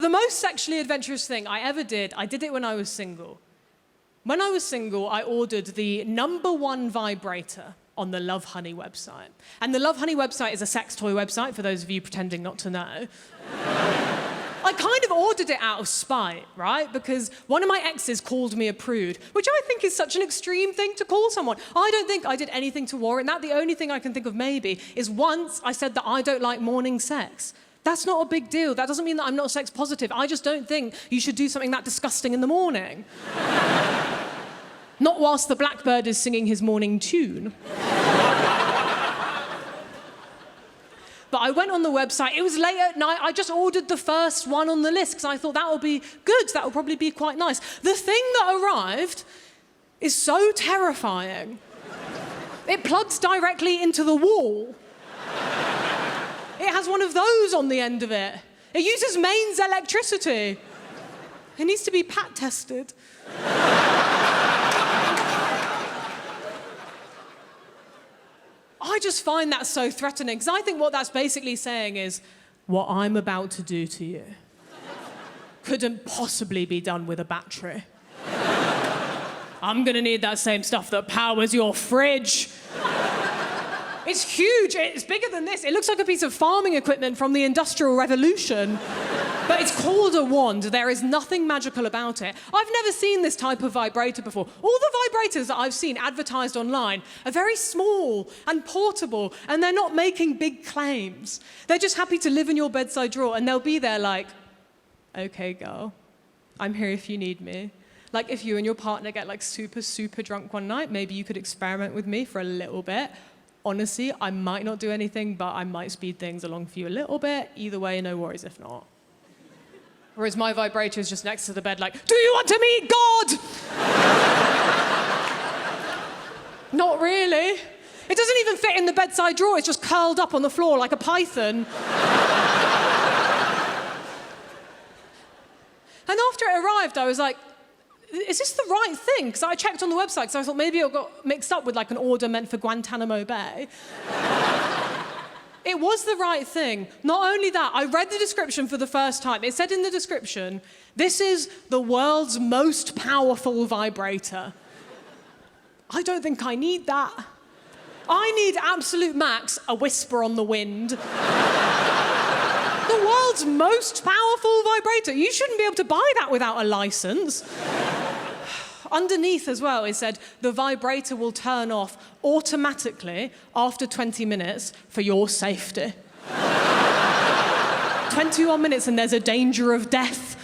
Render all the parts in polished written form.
The most sexually adventurous thing I ever did, I did it when I was single. When I was single, I ordered the #1 vibrator on the Love Honey website. And the Love Honey website is a sex toy website, for those of you pretending not to know. I kind of ordered it out of spite, right? Because one of my exes called me a prude, which I think is such an extreme thing to call someone. I don't think I did anything to warrant that. The only thing I can think of maybe is once I said that I don't like morning sex. That's not a big deal. That doesn't mean that I'm not sex positive. I just don't think you should do something that disgusting in the morning. Not whilst the blackbird is singing his morning tune. But I went on the website. It was late at night. I just ordered the first one on the list because I thought that will be good. That will probably be quite nice. The thing that arrived is so terrifying. It plugs directly into the wall. It has one of those on the end of it. It uses mains electricity. It needs to be pat tested. I just find that so threatening, because I think what that's basically saying is, what I'm about to do to you couldn't possibly be done with a battery. I'm gonna need that same stuff that powers your fridge. It's huge, it's bigger than this. It looks like a piece of farming equipment from the Industrial Revolution. But it's called a wand. There is nothing magical about it. I've never seen this type of vibrator before. All the vibrators that I've seen advertised online are very small and portable, and they're not making big claims. They're just happy to live in your bedside drawer, and they'll be there like, okay, girl, I'm here if you need me. Like, if you and your partner get like super, super drunk one night, maybe you could experiment with me for a little bit. Honestly, I might not do anything, but I might speed things along for you a little bit. Either way, no worries if not. Whereas my vibrator is just next to the bed like, do you want to meet God? Not really. It doesn't even fit in the bedside drawer. It's just curled up on the floor like a python. And after it arrived, I was like, is this the right thing? Because I checked on the website, because I thought maybe it got mixed up with like an order meant for Guantanamo Bay. It was the right thing. Not only that, I read the description for the first time. It said in the description, this is the world's most powerful vibrator. I don't think I need that. I need absolute max, a whisper on the wind. The world's most powerful vibrator. You shouldn't be able to buy that without a license. Underneath as well, it said, the vibrator will turn off automatically after 20 minutes for your safety. 21 minutes and there's a danger of death.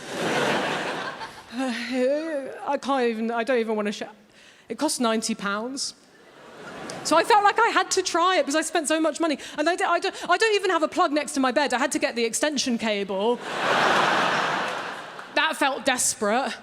I don't even want to share. It cost £90. So I felt like I had to try it because I spent so much money. And I don't even have a plug next to my bed. I had to get the extension cable. That felt desperate.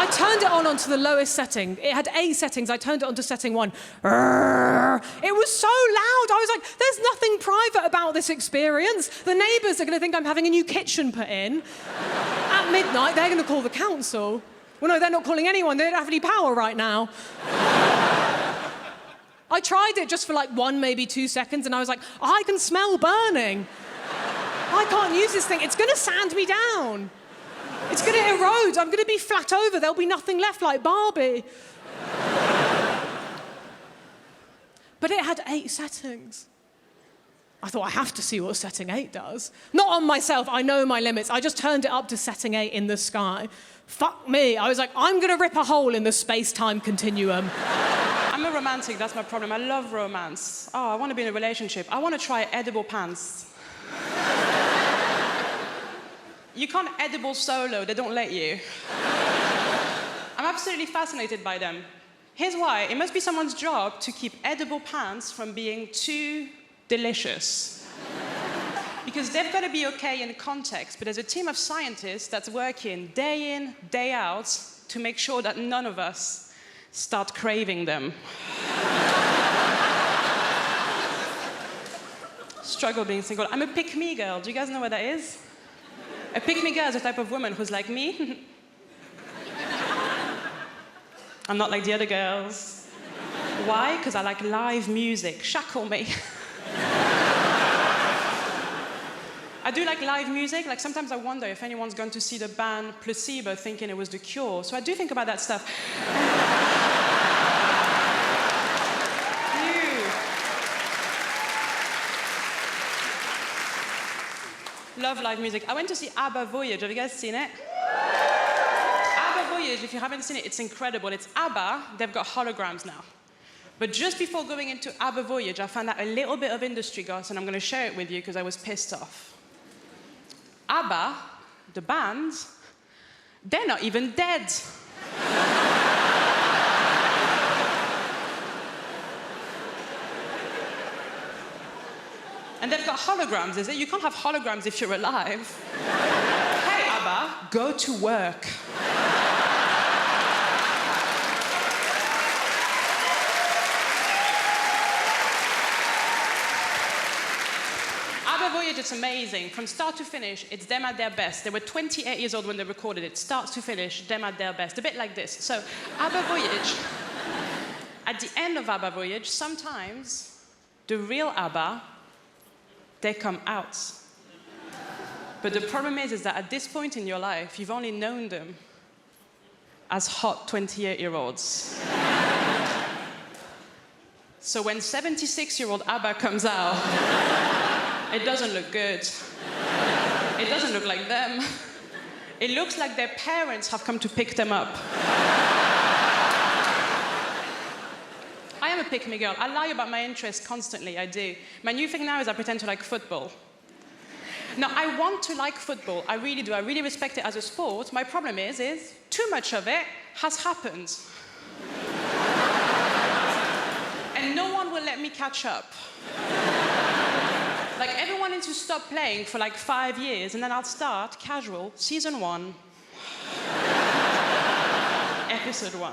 I turned it on onto the lowest setting. It had 8 settings. I turned it onto setting 1. It was so loud. I was like, there's nothing private about this experience. The neighbours are going to think I'm having a new kitchen put in. At midnight, they're going to call the council. Well, no, they're not calling anyone. They don't have any power right now. I tried it just for like 1, maybe 2 seconds, and I was like, I can smell burning. I can't use this thing. It's going to sand me down. It's going to erode. I'm going to be flat over. There'll be nothing left like Barbie. But it had 8 settings. I thought, I have to see what setting 8 does. Not on myself. I know my limits. I just turned it up to setting 8 in the sky. Fuck me. I was like, I'm going to rip a hole in the space-time continuum. I'm a romantic. That's my problem. I love romance. Oh, I want to be in a relationship. I want to try edible pants. You can't edible solo, they don't let you. I'm absolutely fascinated by them. Here's why. It must be someone's job to keep edible pants from being too delicious. Because they've got to be okay in context, but there's a team of scientists that's working day in, day out to make sure that none of us start craving them. Struggle being single. I'm a pick-me girl. Do you guys know what that is? A pick-me girl is a type of woman who's like me. I'm not like the other girls. Why? Because I like live music. Shackle me. I do like live music. Like sometimes I wonder if anyone's gone to see the band Placebo thinking it was The Cure. So I do think about that stuff. Love live music. I went to see ABBA Voyage. Have you guys seen it? ABBA Voyage, if you haven't seen it, it's incredible. It's ABBA. They've got holograms now. But just before going into ABBA Voyage, I found out a little bit of industry gossip, and I'm going to share it with you because I was pissed off. ABBA, the band, they're not even dead. And they've got holograms, is it? You can't have holograms if you're alive. Hey, ABBA, go to work. ABBA Voyage, it's amazing. From start to finish, it's them at their best. They were 28 years old when they recorded it. Start to finish, them at their best. A bit like this. So, ABBA Voyage, at the end of ABBA Voyage, sometimes the real ABBA, they come out. But the problem is that at this point in your life, you've only known them as hot 28-year-olds. So when 76-year-old ABBA comes out, it doesn't look good. It doesn't look like them. It looks like their parents have come to pick them up. I am a pick-me girl. I lie about my interests constantly, I do. My new thing now is I pretend to like football. Now, I want to like football. I really do. I really respect it as a sport. My problem is too much of it has happened. And no one will let me catch up. Like, everyone needs to stop playing for like 5 years, and then I'll start casual, season 1, episode 1.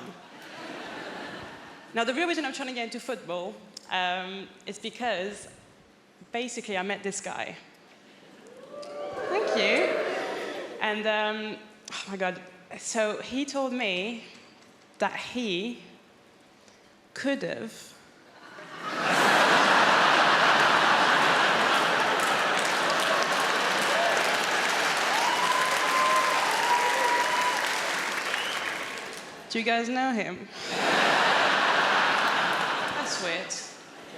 Now, the real reason I'm trying to get into football is because, basically, I met this guy. Thank you. And, oh my God. So he told me that he could have Do you guys know him? That's weird.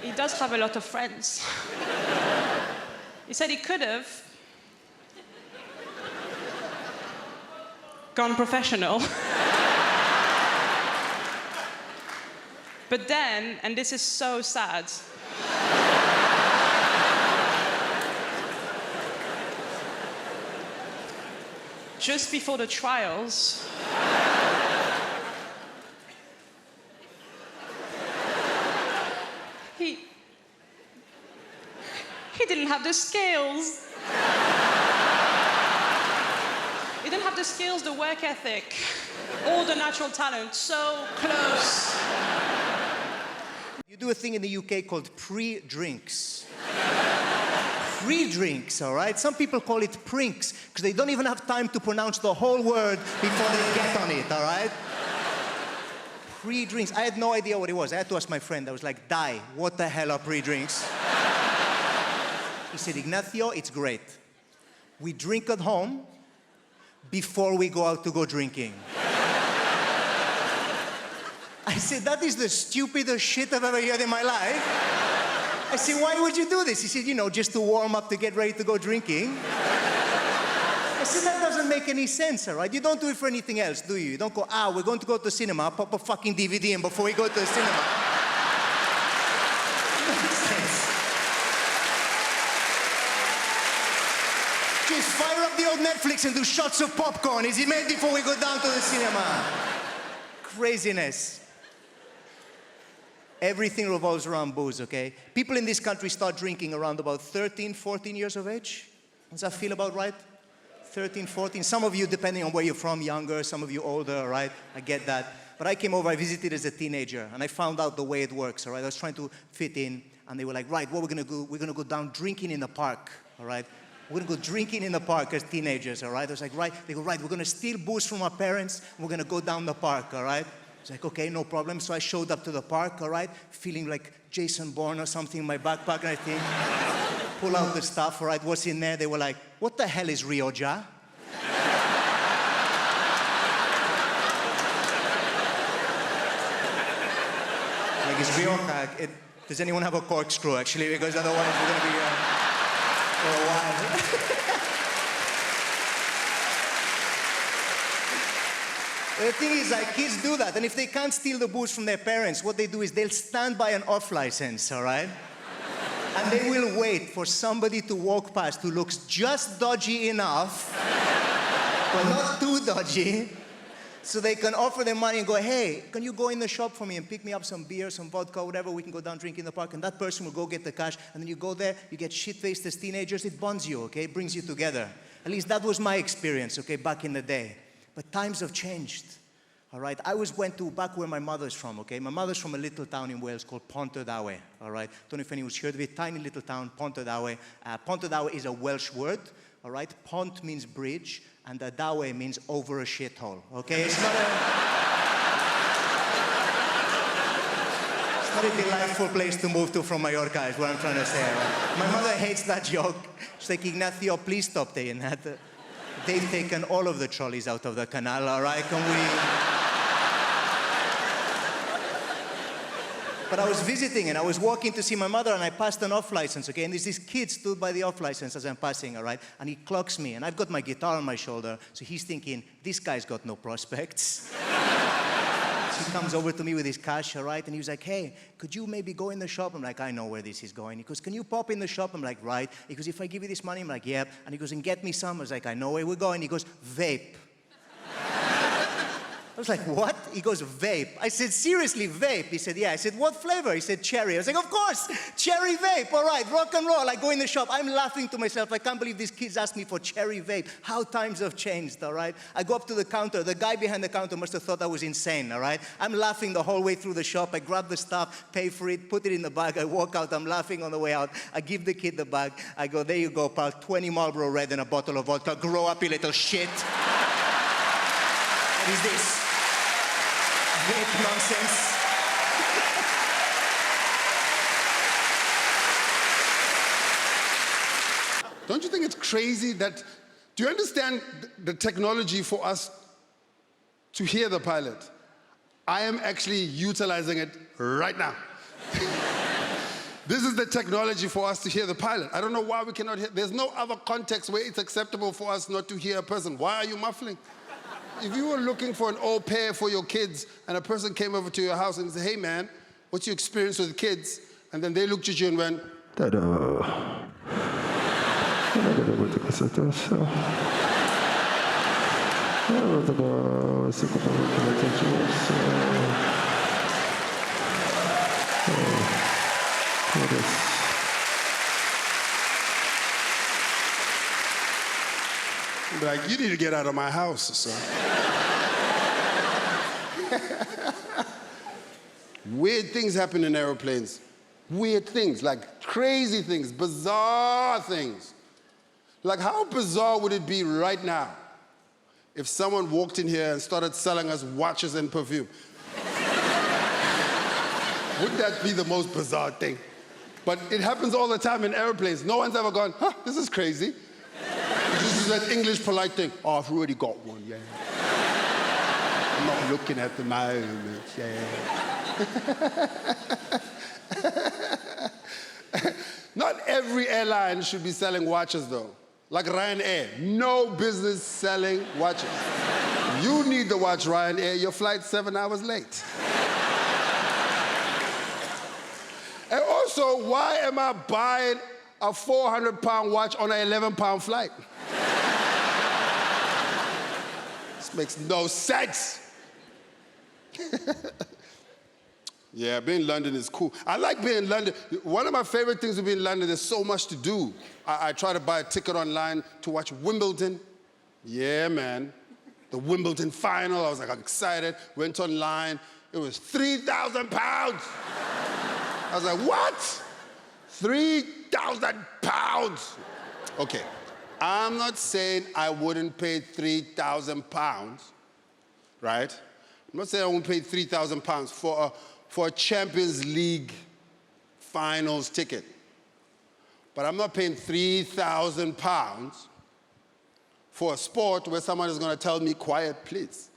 He does have a lot of friends. He said he could have gone professional. But then, and this is so sad, just before the trials, he didn't have the skills. He didn't have the skills, the work ethic, all the natural talent. So close. You do a thing in the UK called pre-drinks. Pre-drinks, all right? Some people call it prinks, because they don't even have time to pronounce the whole word before they get on it, all right? Pre-drinks. I had no idea what it was. I had to ask my friend. I was like, Di, what the hell are pre-drinks? He said, Ignacio, it's great. We drink at home before we go out to go drinking. I said, that is the stupidest shit I've ever heard in my life. I said, why would you do this? He said, you know, just to warm up to get ready to go drinking. I said, that doesn't make any sense, all right? You don't do it for anything else, do you? You don't go, we're going to go to the cinema, pop a fucking DVD in before we go to the cinema. Just fire up the old Netflix and do shots of popcorn. Is it made before we go down to the cinema? Craziness. Everything revolves around booze, okay? People in this country start drinking around about 13, 14 years of age. Does that feel about right? 13, 14. Some of you, depending on where you're from, younger, some of you older, all right? I get that. But I came over, I visited as a teenager, and I found out the way it works, all right? I was trying to fit in, and they were like, right, what we're gonna do? We're gonna go down drinking in the park, all right? We're gonna go drinking in the park as teenagers, all right? I was like, right. They go, right, we're gonna steal booze from our parents, and we're gonna go down the park, all right? I was like, okay, no problem. So I showed up to the park, all right? Feeling like Jason Bourne or something in my backpack, and I think, pull out the stuff, right? What's in there? They were like, what the hell is Rioja? Like, it's Rioja. Does anyone have a corkscrew, actually? Because otherwise we're going to be here for a while. The thing is, like, kids do that, and if they can't steal the booze from their parents, what they do is they'll stand by an off license, all right? And they will wait for somebody to walk past who looks just dodgy enough, but not too dodgy, so they can offer them money and go, hey, can you go in the shop for me and pick me up some beer, some vodka, whatever, we can go down drink in the park, and that person will go get the cash, and then you go there, you get shit-faced as teenagers, it bonds you, okay? It brings you together. At least that was my experience, okay, back in the day. But times have changed, all right? I went to back where my mother's from, okay? My mother's from a little town in Wales called Pontardawe, all right? Don't know if anyone's heard of it. Tiny little town, Pontardawe. Pontardawe is a Welsh word, all right? Pont means bridge, and Dawe means over a shithole, okay? It's not a delightful place to move to from Mallorca, is what I'm trying to say. Right? My mother hates that joke. She's like, Ignacio, please stop saying that. They've taken all of the trolleys out of the canal, all right? Can we... But I was visiting and I was walking to see my mother and I passed an off license, okay? And there's this kid stood by the off license as I'm passing, all right? And he clocks me and I've got my guitar on my shoulder, so he's thinking, this guy's got no prospects. So he comes over to me with his cash, all right? And he was like, hey, could you maybe go in the shop? I'm like, I know where this is going. He goes, can you pop in the shop? I'm like, right. He goes, if I give you this money? I'm like, yep. And he goes, and get me some. I was like, I know where we're going. He goes, vape. I was like, what? He goes, vape. I said, seriously, vape? He said, yeah. I said, what flavor? He said, cherry. I was like, of course, cherry vape. All right, rock and roll. I go in the shop. I'm laughing to myself. I can't believe these kids asked me for cherry vape. How times have changed, all right? I go up to the counter. The guy behind the counter must have thought I was insane, all right? I'm laughing the whole way through the shop. I grab the stuff, pay for it, put it in the bag. I walk out. I'm laughing on the way out. I give the kid the bag. I go, there you go, pal. 20 Marlboro Red and a bottle of vodka. Grow up, you little shit. What is this? Vape nonsense. Don't you think it's crazy that, do you understand the technology for us to hear the pilot? I am actually utilizing it right now. This is the technology for us to hear the pilot. I don't know why we cannot hear. There's no other context where it's acceptable for us not to hear a person. Why are you muffling? If you were looking for an au pair for your kids and a person came over to your house and said, hey man, what's your experience with kids? And then they looked at you and went, ta-da. Like, you need to get out of my house, son. Weird things happen in airplanes. Weird things, like crazy things, bizarre things. Like, how bizarre would it be right now if someone walked in here and started selling us watches and perfume? Would that be the most bizarre thing? But it happens all the time in airplanes. No one's ever gone, huh, this is crazy. This is that English polite thing. Oh, I've already got one, yeah. I'm not looking at the moment, yeah. Not every airline should be selling watches, though. Like Ryanair, no business selling watches. You need to watch Ryanair, your flight's 7 hours late. And also, why am I buying a 400-pound watch on an 11-pound flight? This makes no sense. Yeah, being in London is cool. I like being in London. One of my favorite things to be in London, there's so much to do. I try to buy a ticket online to watch Wimbledon. Yeah, man. The Wimbledon final, I was like, I'm excited. Went online, it was £3,000. I was like, what? £3,000. Okay, I'm not saying I wouldn't pay £3,000, right? I'm not saying I wouldn't pay £3,000 for a Champions League finals ticket. But I'm not paying 3,000 pounds for a sport where someone is going to tell me, quiet, please.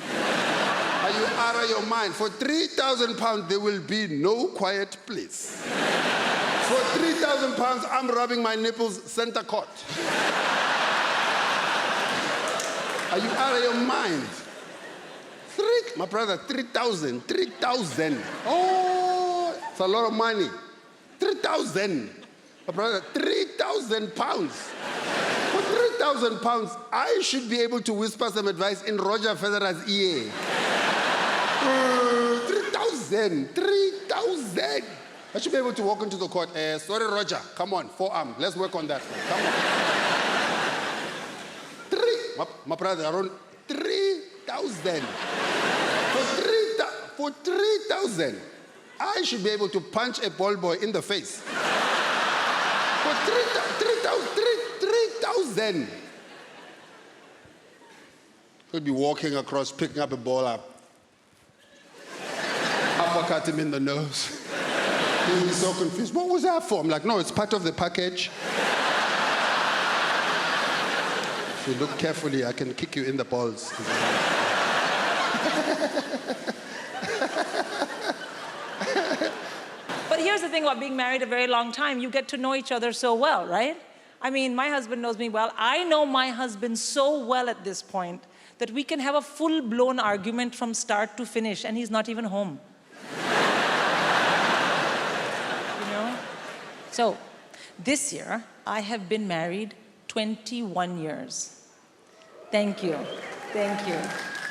Are you out of your mind? For 3,000 pounds, there will be no quiet, please. For 3,000 pounds, I'm rubbing my nipples center court. Are you out of your mind? My brother, 3,000. Oh, it's a lot of money. 3,000. My brother, 3,000 pounds. For 3,000 pounds, I should be able to whisper some advice in Roger Federer's ear. 3,000. I should be able to walk into the court. Sorry, Roger, come on, forearm. Let's work on that. Come on. My brother, around 3,000. For 3,000, I should be able to punch a ball boy in the face. For 3,000. Could be walking across, picking up a ball up. Uppercut him in the nose. He'll be so confused. What was that for? I'm like, no, it's part of the package. If you look carefully, I can kick you in the balls. But here's the thing about being married a very long time. You get to know each other so well, right? I mean, my husband knows me well. I know my husband so well at this point that we can have a full-blown argument from start to finish, and he's not even home. You know? So, this year, I have been married 21 years. Thank you. Thank you.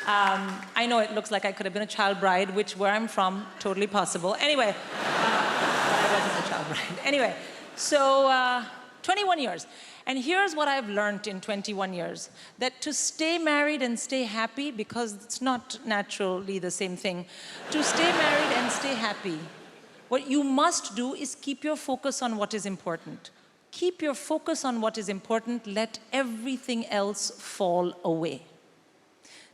I know it looks like I could have been a child bride, which, where I'm from, totally possible. Anyway, but I wasn't a child bride. Anyway, so 21 years. And here's what I've learned in 21 years. That to stay married and stay happy, because it's not naturally the same thing, to stay married and stay happy, what you must do is keep your focus on what is important. Keep your focus on what is important. Let everything else fall away.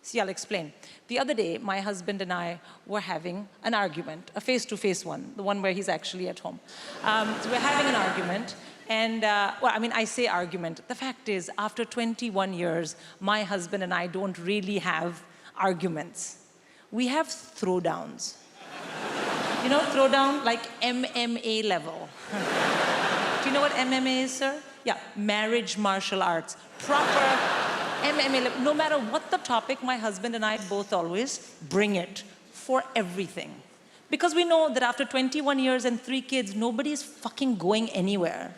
See, I'll explain. The other day, my husband and I were having an argument, a face-to-face one, the one where he's actually at home. So we're having an argument, and, well, I mean, I say argument. The fact is, after 21 years, my husband and I don't really have arguments. We have throwdowns. You know, throwdown, like MMA level. Do you know what MMA is, sir? Yeah, marriage martial arts. Proper MMA, no matter what the topic, my husband and I both always bring it for everything. Because we know that after 21 years and 3 kids, nobody is fucking going anywhere.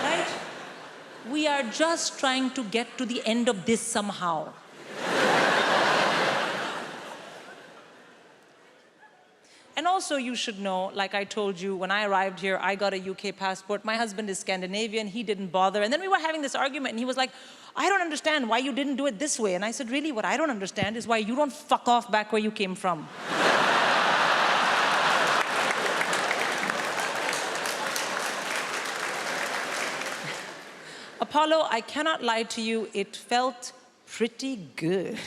Right? We are just trying to get to the end of this somehow. And also, you should know, like I told you, when I arrived here, I got a UK passport. My husband is Scandinavian. He didn't bother. And then we were having this argument, and he was like, I don't understand why you didn't do it this way. And I said, really, what I don't understand is why you don't fuck off back where you came from. Apollo, I cannot lie to you, it felt pretty good.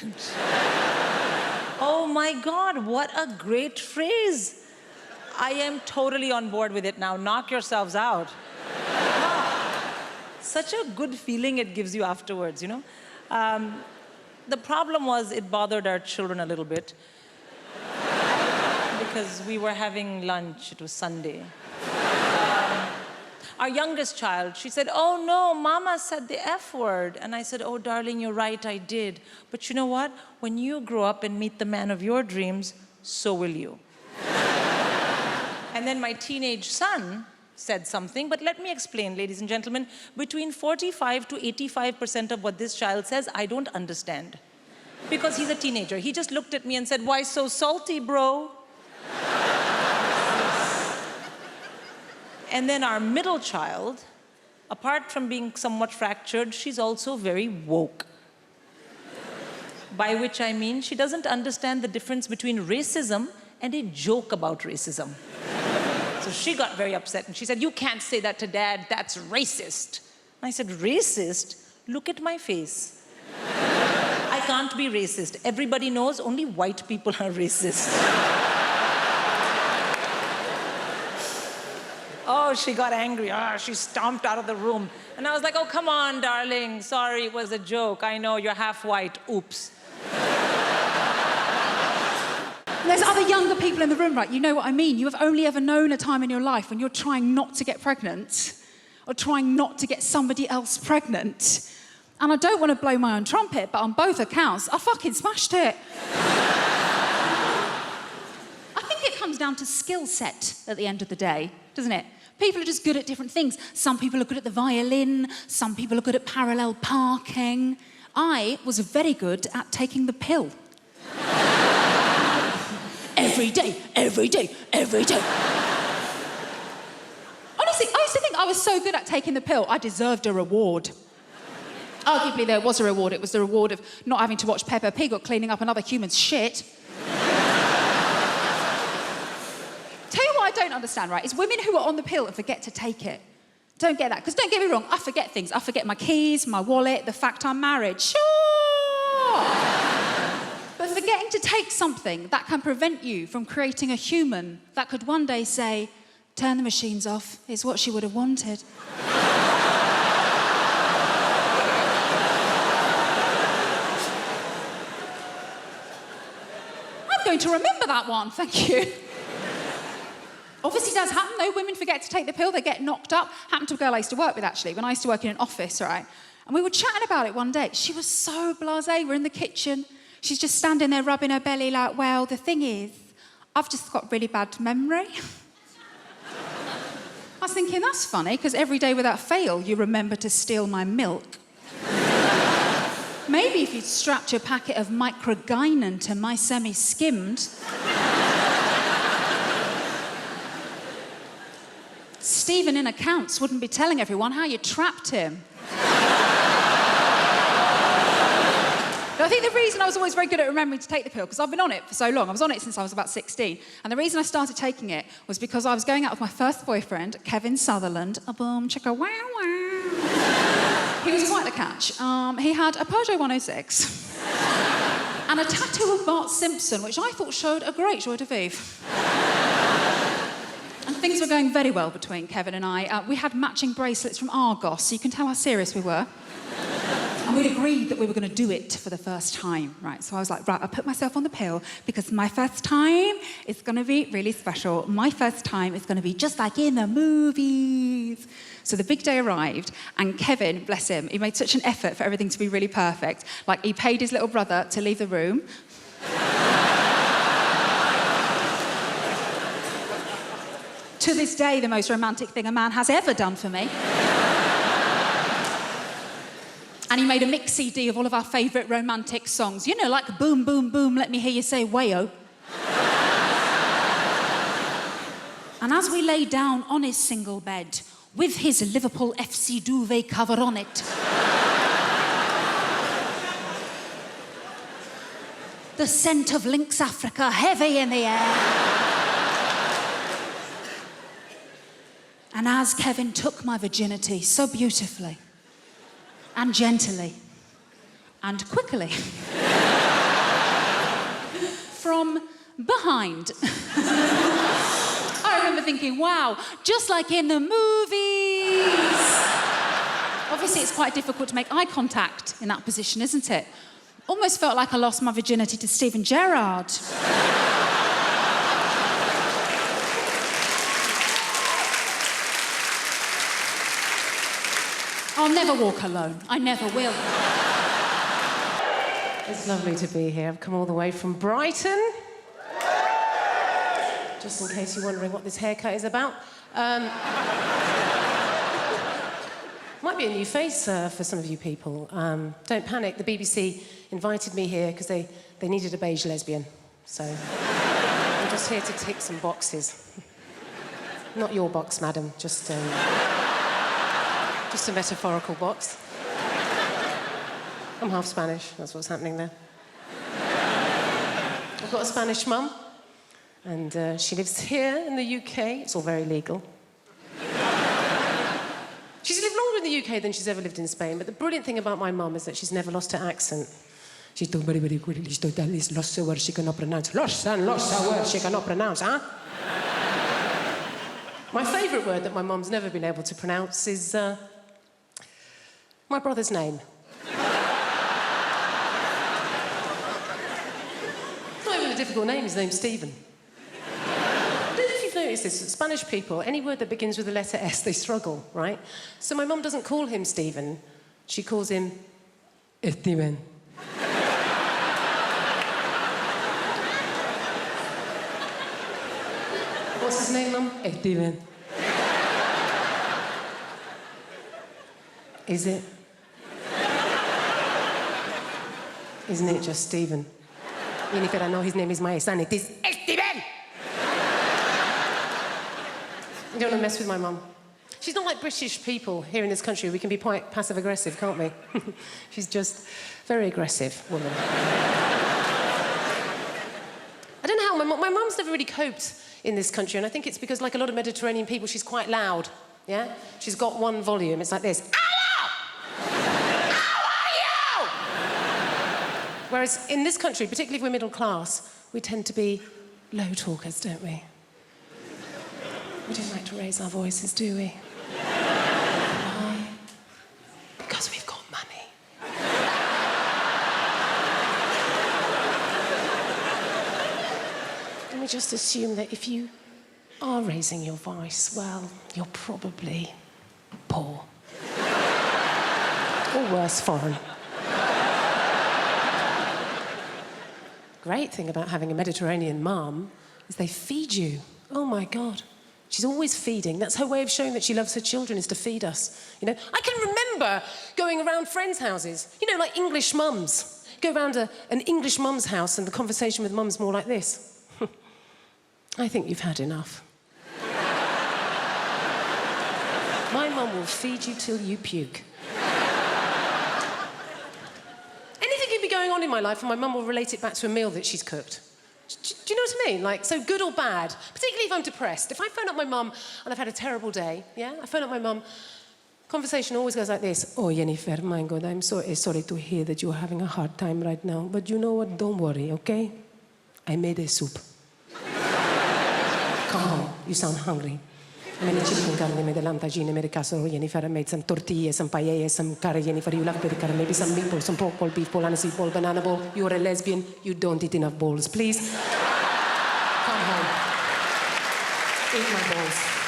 Oh my God, what a great phrase. I am totally on board with it now. Knock yourselves out. Such a good feeling it gives you afterwards, you know? The problem was it bothered our children a little bit because we were having lunch, it was Sunday. Our youngest child, she said, oh no, Mama said the F word. And I said, oh darling, you're right, I did. But you know what? When you grow up and meet the man of your dreams, so will you. And then my teenage son said something, but let me explain, ladies and gentlemen. Between 45 to 85% of what this child says, I don't understand. Because he's a teenager. He just looked at me and said, why so salty, bro? And then our middle child, apart from being somewhat fractured, she's also very woke. By which I mean, she doesn't understand the difference between racism and a joke about racism. So she got very upset and she said, you can't say that to Dad, that's racist. And I said, racist? Look at my face. I can't be racist. Everybody knows only white people are racist. Oh, she got angry. She stomped out of the room. And I was like, oh, come on, darling. Sorry, it was a joke. I know you're half white. Oops. There's other younger people in the room, right? You know what I mean. You have only ever known a time in your life when you're trying not to get pregnant or trying not to get somebody else pregnant. And I don't want to blow my own trumpet, but on both accounts, I fucking smashed it. I think it comes down to skill set at the end of the day, doesn't it? People are just good at different things. Some people are good at the violin. Some people are good at parallel parking. I was very good at taking the pill. Every day, every day, every day. Honestly, I used to think I was so good at taking the pill, I deserved a reward. Arguably, there was a reward. It was the reward of not having to watch Peppa Pig or cleaning up another human's shit. Tell you what I don't understand, right, is women who are on the pill and forget to take it. Don't get that, because don't get me wrong, I forget things. I forget my keys, my wallet, the fact I'm married. Sure! But forgetting to take something that can prevent you from creating a human that could one day say, turn the machines off, is what she would have wanted. I'm going to remember that one, thank you. Obviously it does happen though, women forget to take the pill, they get knocked up. Happened to a girl I used to work with actually, when I used to work in an office, right? And we were chatting about it one day. She was so blasé, we're in the kitchen. She's just standing there rubbing her belly like, well, the thing is, I've just got really bad memory. I was thinking, that's funny, because every day without fail, you remember to steal my milk. Maybe if you'd strapped your packet of microgynon to my semi-skimmed, Stephen in accounts wouldn't be telling everyone how you trapped him. I think the reason I was always very good at remembering to take the pill, because I've been on it for so long. I was on it since I was about 16. And the reason I started taking it was because I was going out with my first boyfriend, Kevin Sutherland. A boom, chicka, wow, wow. He was quite the catch. He had a Peugeot 106 and a tattoo of Bart Simpson, which I thought showed a great joie de vivre. And things were going very well between Kevin and I. We had matching bracelets from Argos, so you can tell how serious we were. And we'd agreed that we were going to do it for the first time, right? So I was like, right, I'll put myself on the pill because my first time is going to be really special. My first time is going to be just like in the movies. So the big day arrived, and Kevin, bless him, he made such an effort for everything to be really perfect. Like, he paid his little brother to leave the room. To this day, the most romantic thing a man has ever done for me. And he made a mix CD of all of our favourite romantic songs. You know, like Boom, Boom, Boom, Let Me Hear You Say Wayo. And as we lay down on his single bed, with his Liverpool FC duvet cover on it, the scent of Lynx Africa heavy in the air. And as Kevin took my virginity so beautifully, and gently, and quickly, from behind. I remember thinking, wow, just like in the movies. Obviously, it's quite difficult to make eye contact in that position, isn't it? Almost felt like I lost my virginity to Steven Gerrard. I'll never walk alone. I never will. It's lovely to be here. I've come all the way from Brighton. Just in case you're wondering what this haircut is about. Might be a new face for some of you people. Don't panic. The BBC invited me here because they needed a beige lesbian. So I'm just here to tick some boxes. Not your box, madam. Just a metaphorical box. I'm half Spanish, that's what's happening there. I've got a Spanish mum, and she lives here in the UK. It's all very legal. She's lived longer in the UK than she's ever lived in Spain, but the brilliant thing about my mum is that she's never lost her accent. She's done very, very quickly. She's lost her words she cannot pronounce. Lost her words she cannot pronounce, huh? My favourite word that my mum's never been able to pronounce is my brother's name. It's not even a difficult name, his name's Stephen. I don't know if you've noticed this, Spanish people, any word that begins with the letter S, they struggle, right? So my mum doesn't call him Stephen, she calls him Steven. What's his name, Mum? Steven. Is it? Isn't it just Stephen? Jennifer, I know his name is my son. It is Steven! You don't want to mess with my mum. She's not like British people here in this country. We can be quite passive-aggressive, can't we? She's just a very aggressive woman. I don't know how my mum's never really coped in this country, and I think it's because, like a lot of Mediterranean people, she's quite loud, yeah? She's got one volume. It's like this. Hello! How are you? Whereas in this country, particularly if we're middle class, we tend to be low talkers, don't we? We don't like to raise our voices, do we? Why? Because we've got money. Let me just assume that if you are raising your voice, well, you're probably poor. Or worse, foreign. Great thing about having a Mediterranean mum is they feed you. Oh, my God. She's always feeding. That's her way of showing that she loves her children, is to feed us. You know, I can remember going around friends' houses, you know, like English mums. Go around an English mum's house and the conversation with mum's more like this. I think you've had enough. My mum will feed you till you puke. Anything could be going on in my life and my mum will relate it back to a meal that she's cooked. Do you know what I mean? Like, so good or bad, particularly if I'm depressed. If I phone up my mum and I've had a terrible day, yeah? I phone up my mum, conversation always goes like this. Oh, Jennifer, my God, I'm so sorry to hear that you're having a hard time right now. But you know what? Don't worry, okay? I made a soup. Come home. You sound hungry. I made a chicken curry, I made a lamb tagine, I made a casserole, Jennifer. I made some tortillas, some paella, some curry, Jennifer. You love curry, maybe some meatballs, some pork ball, beef ball, aniseed ball, banana ball. You're a lesbian. You don't eat enough balls. Please, come home. Eat my balls.